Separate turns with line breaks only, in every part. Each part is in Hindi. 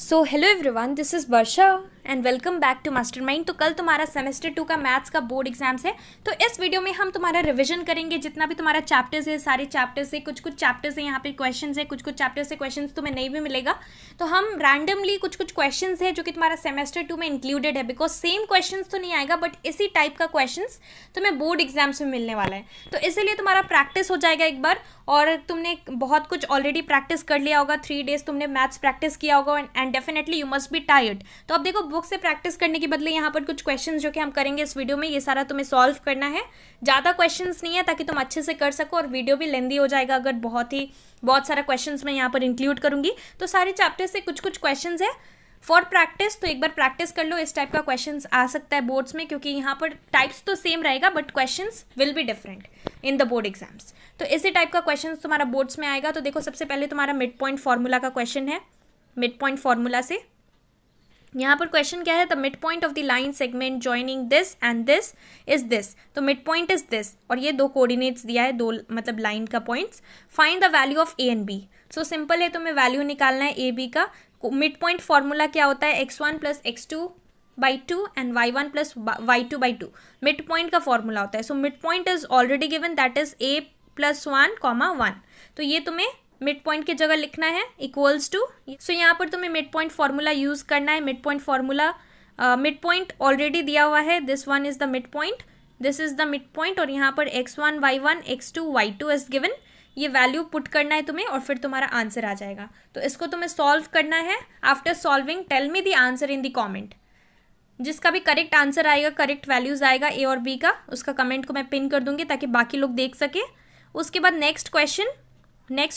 So hello everyone, this is Varsha and welcome back to Mastermind. तो कल तुम्हारा सेमेस्टर 2 का मैथ्स का बोर्ड एग्जाम्स है। तो इस वीडियो में हम तुम्हारा रिवीजन करेंगे, जितना भी तुम्हारा चैप्टर्स है, सारे चैप्टर्स से कुछ चैप्टर्स से यहाँ पे क्वेश्चंस है, कुछ चैप्टर्स से क्वेश्चंस तुम्हें नहीं भी मिलेगा। तो हम रैंडमली कुछ क्वेश्चंस है जो कि तुम्हारा सेमेस्टर 2 में इंक्लूडेड है, बिकॉज सेम क्वेश्चंस तो नहीं आएगा बट इसी टाइप का क्वेश्चंस तुम्हें बोर्ड एग्जाम्स में मिलने वाला है। तो इसीलिए तुम्हारा प्रैक्टिस हो जाएगा एक बार, और तुमने बहुत कुछ ऑलरेडी प्रैक्टिस कर लिया होगा। 3 डेज तुमने मैथ्स प्रैक्टिस किया होगा and definitely you must be tired. तो अब देखो, बुक से प्रैक्टिस करने के बदले यहाँ पर कुछ क्वेश्चंस जो कि हम करेंगे इस वीडियो में, ये सारा तुम्हें सॉल्व करना है। ज़्यादा क्वेश्चंस नहीं है ताकि तुम अच्छे से कर सको, और वीडियो भी लेंदी हो जाएगा अगर बहुत सारा क्वेश्चंस मैं यहाँ पर इंक्लूड करूँगी। तो सारे चैप्टर से कुछ क्वेश्चंस है फॉर प्रैक्टिस, तो एक बार प्रैक्टिस कर लो। इस टाइप का क्वेश्चंस आ सकता है बोर्ड्स में, क्योंकि यहाँ पर टाइप्स तो सेम रहेगा but questions will be different in the board exams. तो इसी टाइप का क्वेश्चंस तुम्हारा बोर्ड्स में आएगा। तो देखो, सबसे पहले तुम्हारा मिड पॉइंट फार्मूला का क्वेश्चन है। मिड पॉइंट फार्मूला से यहाँ पर क्वेश्चन क्या है, the mid point of the line segment joining this and this is this. तो मिड पॉइंट इज दिस, और ये दो कोऑर्डिनेट्स दिया है, दो मतलब लाइन का points. Find the value of A and B. So simple है, तुम्हें वैल्यू निकालना है ए बी का। मिड पॉइंट फार्मूला क्या होता है, x1 plus x2/2 and y1 plus y2/2 mid point का फॉर्मूला होता है। So mid point is already given, that is a + 1, 1। तो ये तुम्हें मिड पॉइंट की जगह लिखना है इक्वल्स टू। सो यहाँ पर तुम्हें मिड पॉइंट फार्मूला यूज करना है। Mid point formula, mid point already दिया हुआ है, this one is the mid point, this is the mid point, और यहाँ पर x1 y1 x2 y2 is given. ये वैल्यू पुट करना है तुम्हें और फिर तुम्हारा आंसर आ जाएगा। तो इसको तुम्हें सॉल्व करना है। After solving tell me the answer in the comment. जिसका भी करेक्ट आंसर आएगा, करेक्ट वैल्यूज आएगा ए और बी का, उसका कमेंट को मैं पिन कर दूंगी ताकि बाकी लोग देख सके। उसके बाद नेक्स्ट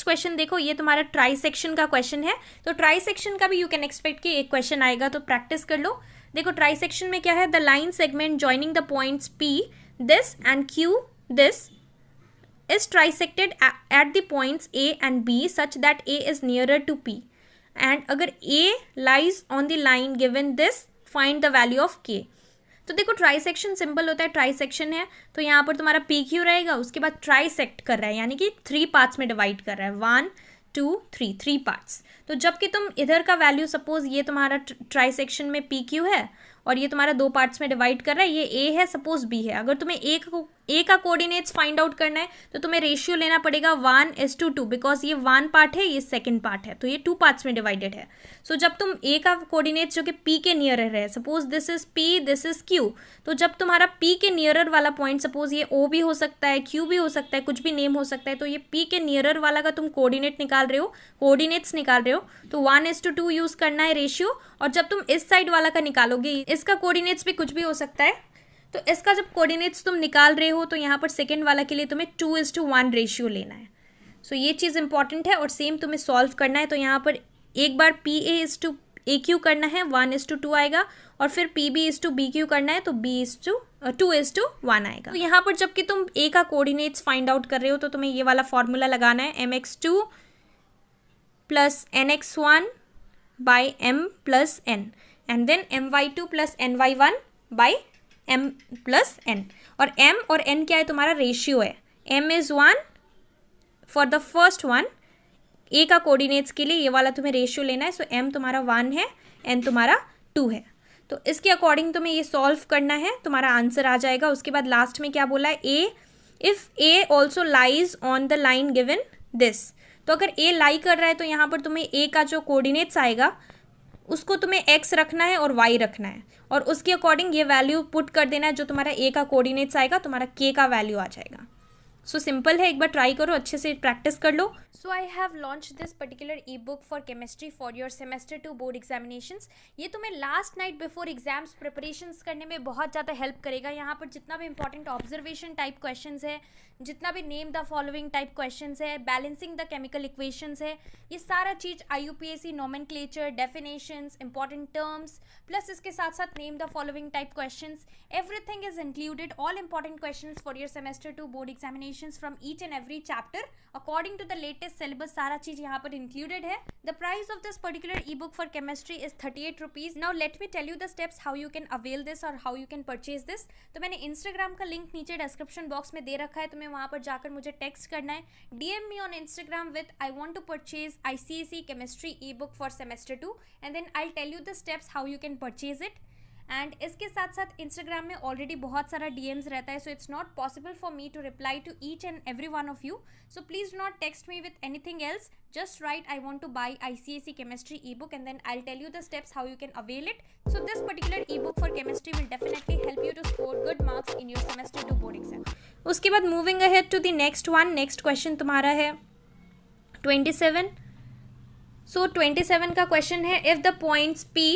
क्वेश्चन देखो, ये तुम्हारा ट्राई सेक्शन का क्वेश्चन है। तो ट्राई सेक्शन का भी यू कैन एक्सपेक्ट कि एक क्वेश्चन आएगा, तो प्रैक्टिस कर लो। देखो, ट्राई सेक्शन में क्या है, the line segment joining the points P this and Q this is trisected at the points A and B such that A is nearer to P, and अगर A lies on the line given this, find the value of K। तो देखो, ट्राइसेक्शन सिंपल होता है, ट्राइसेक्शन है तो यहाँ पर तुम्हारा पी क्यू रहेगा, उसके बाद ट्राइसेक्ट कर रहा है यानी कि 3 पार्ट्स में डिवाइड कर रहा है, 1 2 3 3 पार्ट्स। तो जबकि तुम इधर का वैल्यू, सपोज ये तुम्हारा ट्राइसेक्शन में पी क्यू है और ये तुम्हारा 2 पार्ट्स में डिवाइड कर रहा है, ये ए है, सपोज बी है। अगर तुम्हें ए का कोऑर्डिनेट्स फाइंड आउट करना है तो तुम्हें रेशियो लेना पड़ेगा 1:2, बिकॉज ये 1 पार्ट है, ये सेकंड पार्ट है, तो ये 2 पार्ट्स में डिवाइडेड है। सो जब तुम ए का कोऑर्डिनेट्स जो कि पी के नियरर है, suppose this is P, this is Q, तो जब तुम्हारा पी के नियरर वाला पॉइंट, सपोज ये ओ भी हो सकता है, क्यू भी हो सकता है, कुछ भी नेम हो सकता है, तो ये पी के नियरर वाला का तुम कोऑर्डिनेट्स निकाल रहे हो तो 1:2 यूज करना है रेशियो। और जब तुम इस साइड वाला का निकालोगे, इसका कोऑर्डिनेट्स भी कुछ भी हो सकता है, तो इसका जब कोऑर्डिनेट्स तुम निकाल रहे हो तो यहाँ पर सेकंड वाला के लिए तुम्हें 2:1 रेशियो लेना है। सो ये चीज़ इंपॉर्टेंट है और सेम तुम्हें सॉल्व करना है। तो यहाँ पर एक बार PA/AQ करना है, 1:2 आएगा, और फिर PB/BQ करना है तो 2:1 आएगा। तो यहाँ पर जबकि तुम A का कोऑर्डिनेट्स फाइंड आउट कर रहे हो तो तुम्हें ये वाला फॉर्मूला लगाना है, mx2 + nx1 by m + n, and then my2 + ny1 by m + n। और m और n क्या है, तुम्हारा रेशियो है। m is 1 for the first one, a का कोऑर्डिनेट्स के लिए ये वाला तुम्हें रेशियो लेना है। सो m तुम्हारा 1 है, n तुम्हारा 2 है। तो इसके अकॉर्डिंग तुम्हें ये सॉल्व करना है, तुम्हारा आंसर आ जाएगा। उसके बाद लास्ट में क्या बोला है, if a also lies on the line given this. तो अगर a लाई कर रहा है तो यहाँ पर तुम्हें a का जो कोऑर्डिनेट्स आएगा उसको तुम्हें x रखना है और y रखना है, और उसके अकॉर्डिंग ये वैल्यू पुट कर देना है। जो तुम्हारा a का कोऑर्डिनेट्स आएगा, तुम्हारा k का वैल्यू आ जाएगा। सो सिंपल है, एक बार ट्राई करो, अच्छे से प्रैक्टिस कर लो। So I have launch this particular e book for chemistry for your semester 2 board examinations. ये तुम्हें last night before exams preparations करने में बहुत ज़्यादा हेल्प करेगा। यहाँ पर जितना भी इंपॉर्टेंट ऑब्जर्वेशन टाइप क्वेश्चंस है, जितना भी name the following type questions है, बैलेंसिंग द केमिकल इक्वेशंस है, ये सारा चीज़ IUPAC nomenclature, definitions, important terms, plus इसके साथ साथ name the following type questions, everything is included, all important questions for your semester 2 board examination. Definitions from each and every chapter according to the latest syllabus, सारा चीज यहाँ पर इंक्लूडेड है। The price of this particular e book for chemistry is 38 rupees. Now let me tell you the steps how you can avail this और how you can purchase this. तो मैंने इंस्टाग्राम का लिंक नीचे डिस्क्रिप्शन बॉक्स में दे रखा है, तुम्हें वहाँ पर जाकर मुझे टेक्स्ट करना है, DM me on Instagram with I want to purchase ICSE chemistry e book for semester 2 and then I tell you the steps how you can purchase it. And इसके साथ साथ इंस्टाग्राम में ऑलरेडी बहुत सारा DMs रहता है, so it's not possible for me to reply to each and every one of you, so please do not text me with anything else, just write I want to buy ICSE chemistry ebook and then I'll tell you the steps how you can avail it. So this particular ebook for chemistry will definitely help you to score good marks in your semester 2 board exam. उसके बाद moving ahead to the next one, next question तुम्हारा है 27. So 27 का question है if the points P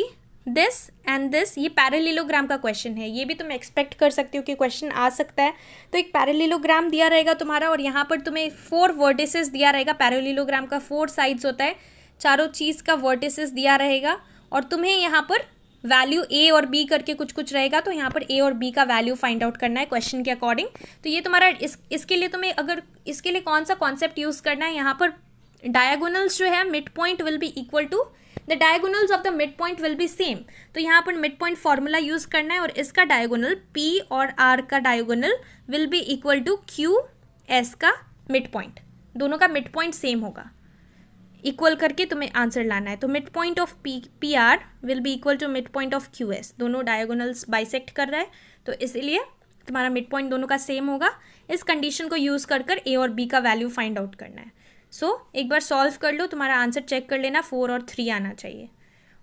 this and this, ये पैरेललोग्राम का क्वेश्चन है, ये भी तुम एक्सपेक्ट कर सकते हो कि क्वेश्चन आ सकता है। तो एक पैरेललोग्राम दिया रहेगा तुम्हारा और यहाँ पर तुम्हें 4 वर्टिसेस दिया रहेगा। पैरेललोग्राम का 4 साइड्स होता है, चारों चीज़ का वर्टिसेस दिया रहेगा और तुम्हें यहाँ पर वैल्यू A और B करके कुछ कुछ रहेगा, तो यहाँ पर A और B का वैल्यू फाइंड आउट करना है क्वेश्चन के अकॉर्डिंग। तो ये तुम्हारा इसके लिए तुम्हें अगर इसके लिए कौन सा कॉन्सेप्ट यूज़ करना है, यहाँ पर डायगोनल्स जो है mid point will be equal to the diagonals of the mid point will be same. तो यहाँ पर मिड पॉइंट फॉर्मूला यूज करना है और इसका डायगोनल P और R का diagonal will be equal to QS का मिड पॉइंट, दोनों का मिड पॉइंट सेम होगा, इक्वल करके तुम्हें आंसर लाना है। तो mid point of PR will be equal to mid point of QS, दोनों डायगोनल्स बाइसेक्ट कर रहा है तो इसलिए तुम्हारा मिड पॉइंट दोनों का सेम होगा। इस कंडीशन को यूज़ कर कर A और B का वैल्यू फाइंड आउट करना है। सो एक बार सॉल्व कर लो, तुम्हारा आंसर चेक कर लेना, 4 और 3 आना चाहिए।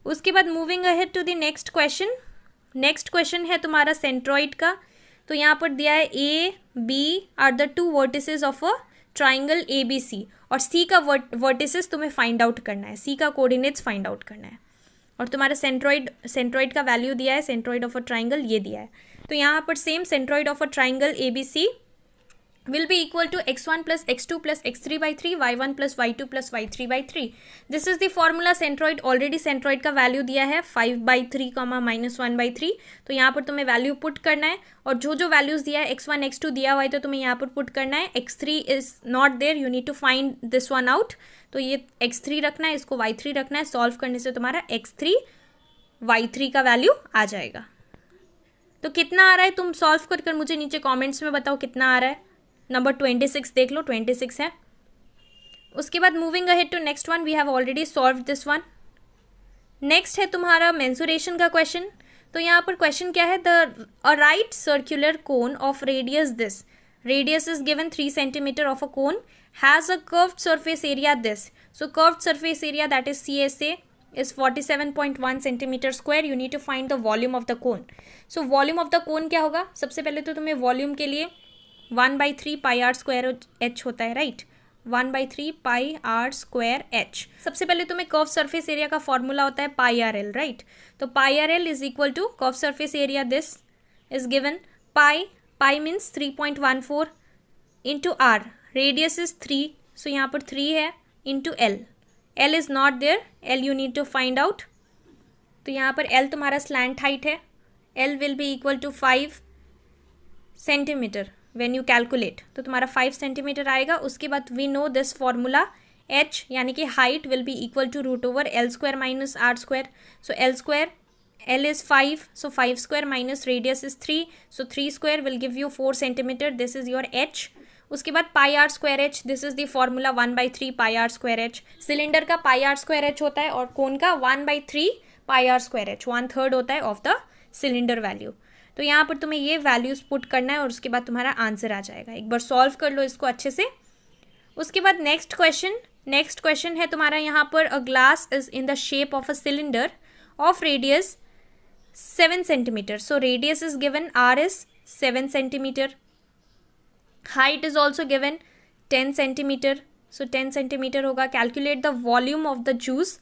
उसके बाद moving ahead to the next question. Next question है तुम्हारा सेंट्रॉइड का। तो यहाँ पर दिया है A, B are the 2 vertices of a triangle ABC और C का वर्टिसेस तुम्हें फाइंड आउट करना है, C का कोऑर्डिनेट्स फाइंड आउट करना है और तुम्हारा सेंट्रॉइड का वैल्यू दिया है, सेंट्रॉइड ऑफ अ ट्राइंगल ये दिया है। तो यहाँ पर same centroid of a triangle ABC will be equal to x1 plus x2 plus x3 by 3, y1 plus y2 plus y3 by 3. This is the formula centroid. Already centroid का वैल्यू दिया है 5 by 3, -1 by 3. तो यहाँ पर तुम्हें वैल्यू पुट करना है और जो जो वैल्यूज़ दिया है x1 x2 दिया हुआ है तो तुम्हें यहाँ पर पुट करना है। x3 is not there, you need to find this one out. तो ये x3 रखना है, इसको y3 रखना है। सॉल्व करने से तुम्हारा x3 y3 का वैल्यू आ जाएगा। तो कितना आ रहा है तुम सॉल्व कर कर मुझे नीचे कॉमेंट्स में बताओ कितना आ रहा है। नंबर 26 देख लो, 26 है। उसके बाद moving ahead to next one, we have already solve this one. Next है तुम्हारा मेंसुरेशन का क्वेश्चन। तो यहाँ पर क्वेश्चन क्या है, the right circular cone of radius this, radius is given 3 centimetre of a cone, has a curved surface area this. So curved surface area that is CSA is 47.1 centimetre square. You need to find the volume of the cone. So volume of the cone क्या होगा, सबसे पहले तो तुम्हें वॉल्यूम के लिए 1/3 पाई आर स्क्वायर H होता है, right. 1/3 pi are square H। सबसे पहले तुम्हें कर्व सरफेस एरिया का फॉर्मूला होता है पाई आर एल, राइट। तो pi R L is equal to curve surface area this is given pi means 3.14 into R, radius is 3, so यहाँ पर 3 है, into L is not there, L you need to find out. तो यहाँ पर एल तुम्हारा स्लैंट हाइट है, L will be equal to 5 centimetre when you calculate, तो तुम्हारा 5 सेंटीमीटर आएगा। उसके बाद we know this formula h यानी कि height will be equal to √ L square minus R square. So L square, L is 5, so 5 square minus radius is 3, so 3 square will give you 4 centimetre, this is your h। उसके बाद pi are square h, this is the formula 1/3 pi are square h। Cylinder का पाई आर स्क्वायर h होता है और कोन का 1/3 पाई आर स्क्वायर h, 1/3 होता है ऑफ द सिलेंडर वैल्यू। तो यहाँ पर तुम्हें ये वैल्यूज पुट करना है और उसके बाद तुम्हारा आंसर आ जाएगा। एक बार सॉल्व कर लो इसको अच्छे से। उसके बाद नेक्स्ट क्वेश्चन है तुम्हारा यहाँ पर, a glass is in the shape of a cylinder of radius 7 centimetre. So radius is given, R is 7 centimetre, height is also given 10 centimetre, so 10 centimetre होगा। Calculate the volume of the juice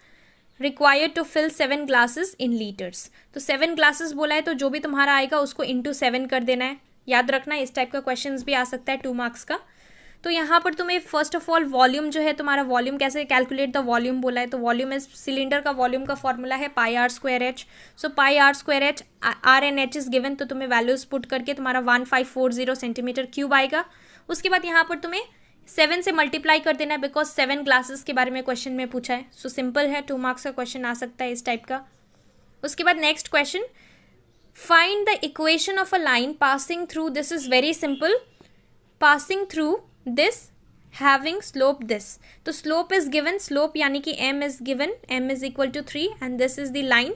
required to fill 7 glasses in litres. तो 7 ग्लासेस बोला है तो जो भी तुम्हारा आएगा उसको इंटू 7 कर देना है। याद रखना इस टाइप का क्वेश्चंस भी आ सकता है 2 मार्क्स का। तो यहाँ पर तुम्हें फर्स्ट ऑफ ऑल वॉल्यूम जो है तुम्हारा, वॉल्यूम कैसे कैलकुलेट द वॉल्यूम बोला है, तो वॉल्यूम इज, सिलेंडर का वॉल्यूम का फॉर्मूला है pi are square H. So pi are square H, R and H is given, तो तुम्हें वैल्यूज पुट करके तुम्हारा 1540 सेंटीमीटर क्यूब आएगा। उसके बाद यहाँ पर तुम्हें 7 से मल्टीप्लाई कर देना है, बिकॉज 7 ग्लासेस के बारे में क्वेश्चन में पूछा है. सो सिंपल है, 2 मार्क्स का क्वेश्चन आ सकता है इस टाइप का. उसके बाद next question, find the equation of a line passing through, this is very simple, passing through this having slope this. तो स्लोप इज गिवन, स्लोप यानी कि m is given, m is equal to 3 and this is the line.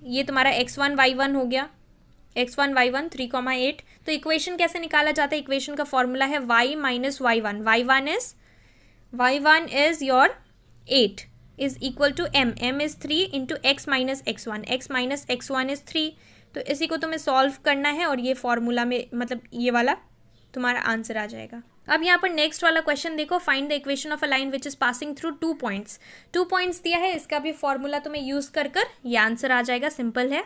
ये तुम्हारा x1 y1 हो गया, x1 y1 3,8. तो इक्वेशन कैसे निकाला जाता है? इक्वेशन का फॉर्मूला है y minus y1. y1 is your 8 is equal to m is 3 into x minus x1 is 3. तो इसी को तुम्हें सॉल्व करना है और ये फॉर्मूला में मतलब ये वाला तुम्हारा आंसर आ जाएगा. अब यहाँ पर नेक्स्ट वाला क्वेश्चन देखो, find the equation of a line which is passing through 2 points. 2 points दिया है, इसका भी फॉर्मूला तुम्हें यूज कर ये आंसर आ जाएगा. सिंपल है,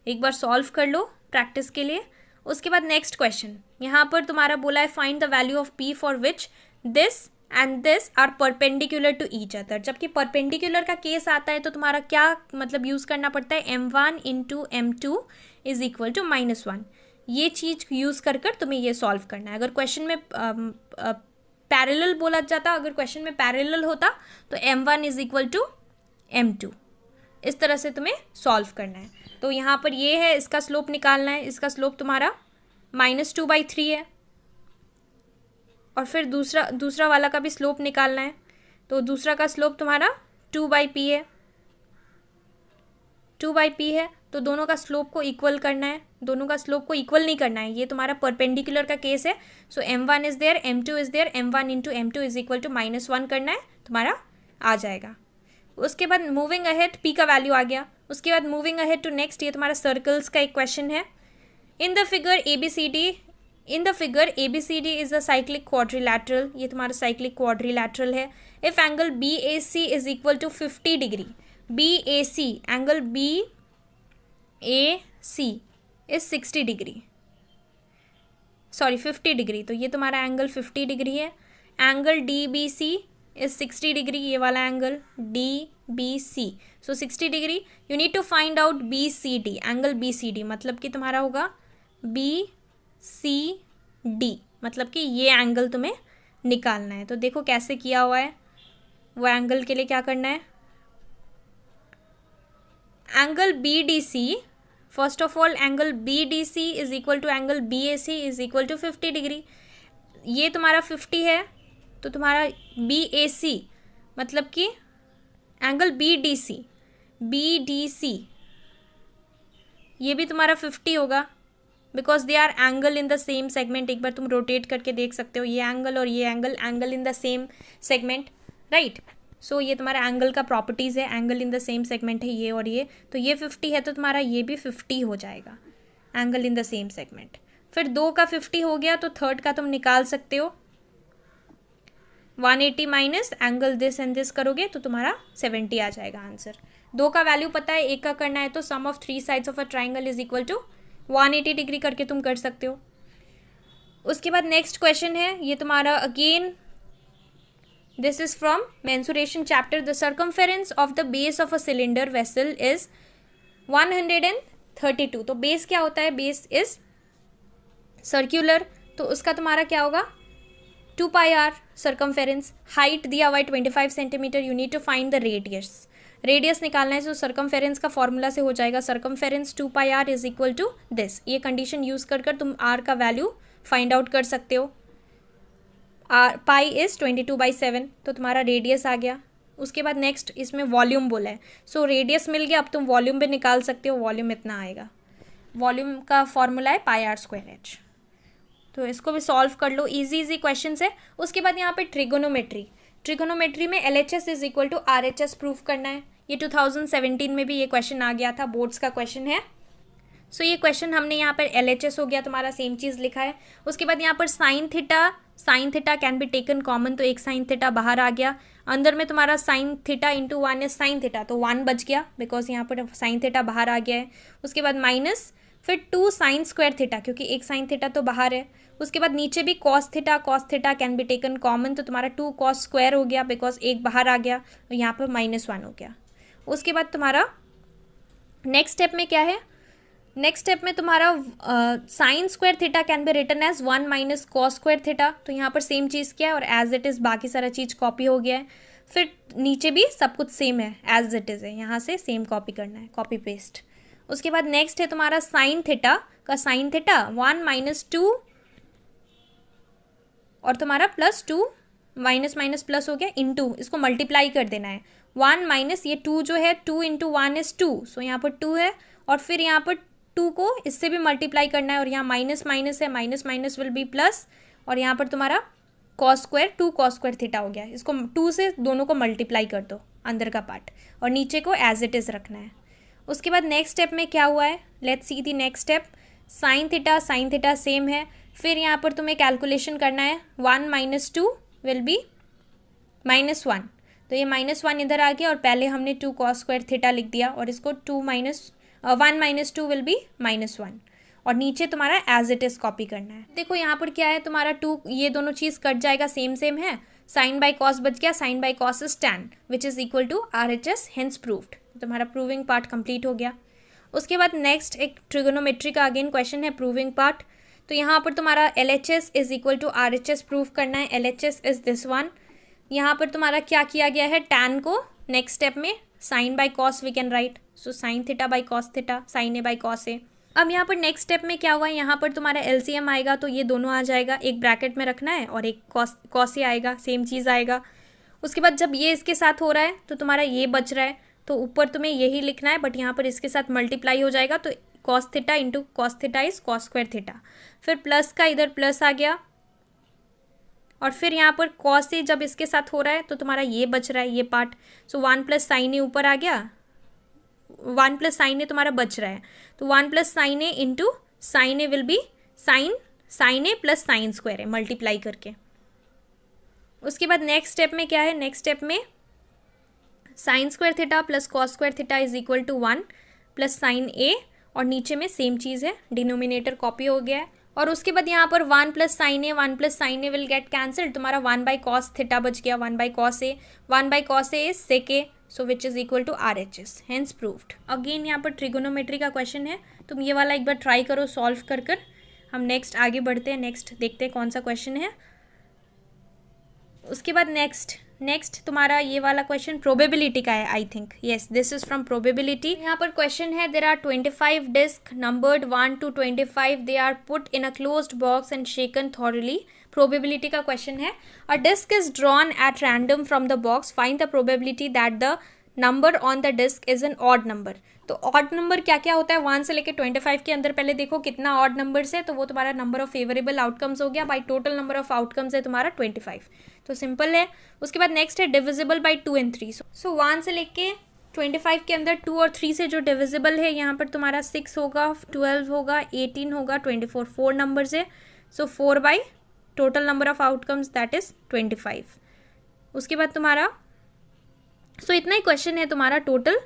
एक बार सॉल्व कर लो प्रैक्टिस के लिए. उसके बाद नेक्स्ट क्वेश्चन, यहाँ पर तुम्हारा बोला है find the value of p for which this and this are perpendicular to each other. जबकि परपेंडिकुलर का केस आता है तो तुम्हारा क्या मतलब यूज करना पड़ता है? m1 into m2 is equal to -1. ये चीज यूज कर तुम्हें ये सॉल्व करना है. अगर क्वेश्चन में पैरेलल बोला जाता, अगर क्वेश्चन में पैरेलल होता तो m1 is equal to m2. इस तरह से तुम्हें सॉल्व करना है. तो यहाँ पर ये है, इसका स्लोप निकालना है. इसका स्लोप तुम्हारा -2/3 है. और फिर दूसरा वाला का भी स्लोप निकालना है. तो दूसरा का स्लोप तुम्हारा 2/p है, 2/p है. तो दोनों का स्लोप को इक्वल करना है. दोनों का स्लोप को इक्वल नहीं करना है, ये तुम्हारा परपेंडिकुलर का केस है. So m1 is there, m2 is there, m1 into m2 is equal to -1 करना है, तुम्हारा आ जाएगा. उसके बाद मूविंग अहेड, p का वैल्यू आ गया. उसके बाद मूविंग अहेड टू नेक्स्ट, ये तुम्हारा सर्कल्स का एक क्वेश्चन है. In the figure ABCD is a cyclic quadrilateral. ये तुम्हारा साइक्लिक क्वाड्रिलैटरल है. If angle BAC is equal to 50 degree, BAC angle BAC is 60 degree, sorry 50 degree. तो ये तुम्हारा एंगल 50 डिग्री है. एंगल DBC इज 60 डिग्री, ये वाला angle DBC, so 60 degree. You need to find out BCD, angle BCD मतलब कि तुम्हारा होगा BCD, मतलब कि ये एंगल तुम्हें निकालना है. तो देखो कैसे किया हुआ है. वो एंगल के लिए क्या करना है? Angle BDC, first of all angle BDC is equal to angle BAC is equal to 50 degree. ये तुम्हारा 50 है, तो तुम्हारा BAC मतलब कि एंगल BDC ये भी तुम्हारा 50 होगा, because they R angle in the same segment. एक बार तुम रोटेट करके देख सकते हो, ये एंगल और ये angle in the same segment, right. So ये तुम्हारा एंगल का प्रॉपर्टीज़ है, angle in the same segment है ये और ये. तो ये 50 है तो तुम्हारा ये भी 50 हो जाएगा, angle in the same segment. फिर 2 का 50 हो गया तो थर्ड का तुम निकाल सकते हो. 180 minus angle this and this करोगे तो तुम्हारा 70 आ जाएगा आंसर. 2 का वैल्यू पता है, 1 का करना है. तो sum of 3 sides of a triangle is equal to 180 degree करके तुम कर सकते हो. उसके बाद नेक्स्ट क्वेश्चन है, ये तुम्हारा again this is from mensuration chapter. The circumference of the base of a cylinder vessel is 132. तो बेस क्या होता है? बेस इज सर्क्यूलर, तो उसका तुम्हारा क्या होगा? 2πr circumference. हाइट दिया हुआ है 25 centimetre. You need to find the radius निकालना है. जो सर्कमफेरेंस का फॉर्मूला से हो जाएगा, circumference 2πr is equal to this. ये कंडीशन यूज कर तुम r का वैल्यू फाइंड आउट कर सकते हो. पाई इज 22/7, तो तुम्हारा रेडियस आ गया. उसके बाद नेक्स्ट इसमें वॉल्यूम बोला है. सो रेडियस मिल गया, अब तुम वॉल्यूम भी निकाल सकते हो. वॉल्यूम इतना आएगा. वॉल्यूम का फॉर्मूला है πr²h. तो इसको भी सॉल्व कर लो, इजी क्वेश्चन है. उसके बाद यहाँ पे ट्रिगोनोमेट्री में LHS is equal to RHS proof करना है. ये 2017 में भी ये क्वेश्चन आ गया था, बोर्ड्स का क्वेश्चन है. सो ये क्वेश्चन हमने यहाँ पर LHS हो गया तुम्हारा, सेम चीज़ लिखा है. उसके बाद यहाँ पर sine theta can be taken common, तो एक साइन थीटा बाहर आ गया. अंदर में तुम्हारा sine theta into 1 is sine theta, तो 1 बच गया बिकॉज यहाँ पर साइन थीटा बाहर आ गया है. उसके बाद माइनस, फिर 2 साइन स्क्वायर थीटा, क्योंकि एक साइन थीटा तो बाहर है. उसके बाद नीचे भी cos theta can be taken common, तो तुम्हारा 2 कॉस स्क्वायर हो गया बिकॉज एक बाहर आ गया, और यहाँ पर -1 हो गया. उसके बाद तुम्हारा नेक्स्ट स्टेप में क्या है? नेक्स्ट स्टेप में तुम्हारा sine square theta can be written as 1 minus cos square theta. तो यहाँ पर सेम चीज़ क्या है और एज इट इज़ बाकी सारा चीज़ कॉपी हो गया है। फिर नीचे भी सब कुछ सेम है, एज इट इज़ है, यहाँ से सेम कॉपी करना है, कॉपी पेस्ट। उसके बाद नेक्स्ट है तुम्हारा साइन थीटा का साइन थीटा 1 माइनस 2 और तुम्हारा प्लस 2 माइनस माइनस प्लस हो गया इनटू, इसको मल्टीप्लाई कर देना है। 1 माइनस ये 2 जो है 2 इंटू 1 इज 2, सो यहाँ पर 2 है और फिर यहाँ पर 2 को इससे भी मल्टीप्लाई करना है और यहाँ माइनस माइनस है, minus minus will be plus और यहाँ पर तुम्हारा cos square 2 cos square theta हो गया। इसको 2 से दोनों को मल्टीप्लाई कर दो अंदर का पार्ट और नीचे को एज इट इज़ रखना है। उसके बाद नेक्स्ट स्टेप में क्या हुआ है, let's see the next step. Sine theta same है। फिर यहाँ पर तुम्हें कैलकुलेशन करना है 1 माइनस 2 विल बी -1, तो ये -1 इधर आ गया और पहले हमने 2 कॉस स्क्वायर थीटा लिख दिया और इसको 1 माइनस 2 विल बी -1 और नीचे तुम्हारा एज इट इज़ कॉपी करना है। देखो यहाँ पर क्या है तुम्हारा 2, ये दोनों चीज़ कट जाएगा, सेम सेम है। साइन बाई कॉस बच गया, sine by cos is tan which is equal to RHS, hence proved. तुम्हारा प्रूविंग पार्ट कंप्लीट हो गया। उसके बाद नेक्स्ट एक ट्रिगोनोमेट्री का अगेन क्वेश्चन है, प्रूविंग पार्ट। तो यहाँ पर तुम्हारा LHS is equal to RHS prove करना है। LHS is this one. यहाँ पर तुम्हारा क्या किया गया है, tan को नेक्स्ट स्टेप में sine by cos we can write, so sine theta by cos theta, sine A by cos A. अब यहाँ पर नेक्स्ट स्टेप में क्या हुआ है, यहाँ पर तुम्हारा LCM आएगा तो ये दोनों आ जाएगा, एक ब्रैकेट में रखना है और एक कॉस ए आएगा, सेम चीज़ आएगा। उसके बाद जब ये इसके साथ हो रहा है तो तुम्हारा ये बच रहा है तो ऊपर तुम्हें यही लिखना है, बट यहाँ पर इसके साथ मल्टीप्लाई हो जाएगा तो cos theta into cos theta is cos square theta. फिर प्लस का इधर प्लस आ गया और फिर यहाँ पर कॉस ए जब इसके साथ हो रहा है तो तुम्हारा ये बच रहा है, ये पार्ट। सो 1 प्लस साइन ए ऊपर आ गया, 1 प्लस साइन ए तुम्हारा बच रहा है तो 1 plus sine A into sine A will be sine A plus sine square है, मल्टीप्लाई करके। उसके बाद नेक्स्ट स्टेप में क्या है, नेक्स्ट स्टेप में sine square theta plus cos square theta is equal to 1 plus sine A और नीचे में सेम चीज़ है, डिनोमिनेटर कॉपी हो गया है। और उसके बाद यहाँ पर 1 plus sine A will get cancelled, तुम्हारा 1 बाई कॉस थीटा बच गया, 1 by cos A, 1 by cos A is sec A, so which is equal to RHS, hence proved. Again यहाँ पर ट्रिगोनोमेट्री का क्वेश्चन है, तुम ये वाला एक बार ट्राई करो सॉल्व कर कर। हम नेक्स्ट आगे बढ़ते हैं, नेक्स्ट देखते हैं कौन सा क्वेश्चन है। उसके बाद नेक्स्ट तुम्हारा ये वाला क्वेश्चन प्रोबेबिलिटी का है, I think, yes this is from probability. यहाँ पर क्वेश्चन है, there are 25 disc numbered 1 to 25, they are put in a closed box and shaken thoroughly. Probability का क्वेश्चन है, a disc is drawn at random from the box, find the probability that the number on the disc is an odd number. तो ऑड नंबर क्या क्या होता है, 1 से लेकर 25 के अंदर पहले देखो कितना ऑड नंबर्स है, तो वो तुम्हारा नंबर ऑफ फेवरेबल आउटकम्स हो गया, by total number of outcomes है तुम्हारा 25, तो सिंपल है। उसके बाद नेक्स्ट है डिविजिबल बाई 2 and 3, सो 1 से लेके 25 के अंदर 2 और 3 से जो डिविजिबल है, यहाँ पर तुम्हारा 6 होगा, 12 होगा, 18 होगा, 24, 4 नंबर्स है, सो 4 by total number of outcomes that is 25। उसके बाद तुम्हारा सो इतना ही क्वेश्चन है तुम्हारा total,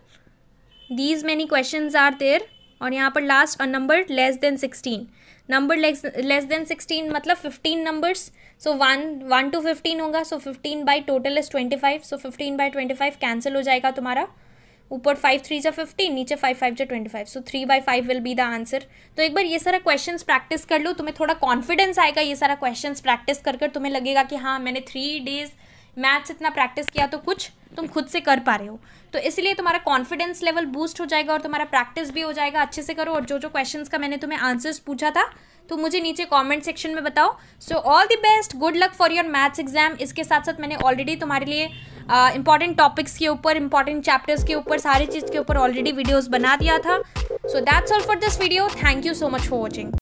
these many questions are there. और यहाँ पर last, a number less than 16, number less than 16 मतलब 15 नंबर्स, सो 1 to 15 होगा, so 15 by total is 25, so 15 by 25 cancel हो जाएगा तुम्हारा, ऊपर 5 3 जा 15, नीचे 5 5 जा 25, सो 3 by 5 will be the answer. तो एक बार ये सारा क्वेश्चंस प्रैक्टिस कर लो, तुम्हें थोड़ा कॉन्फिडेंस आएगा, ये सारा क्वेश्चंस प्रैक्टिस कर कर तुम्हें लगेगा कि हाँ मैंने 3 days मैथ्स इतना प्रैक्टिस किया तो कुछ तुम खुद से कर पा रहे हो, तो इसलिए तुम्हारा कॉन्फिडेंस लेवल बूस्ट हो जाएगा और तुम्हारा प्रैक्टिस भी हो जाएगा, अच्छे से करो। और जो जो क्वेश्चंस का मैंने तुम्हें आंसर्स पूछा था तो मुझे नीचे कमेंट सेक्शन में बताओ। So all the best, good luck for your maths exam. इसके साथ साथ मैंने ऑलरेडी तुम्हारे लिए इंपॉर्टेंट टॉपिक्स के ऊपर, इंपॉर्टेंट चैप्टर्स के ऊपर, सारी चीज़ के ऊपर ऑलरेडी वीडियोज़ बना दिया था। So that's all for this video, thank you so much for watching.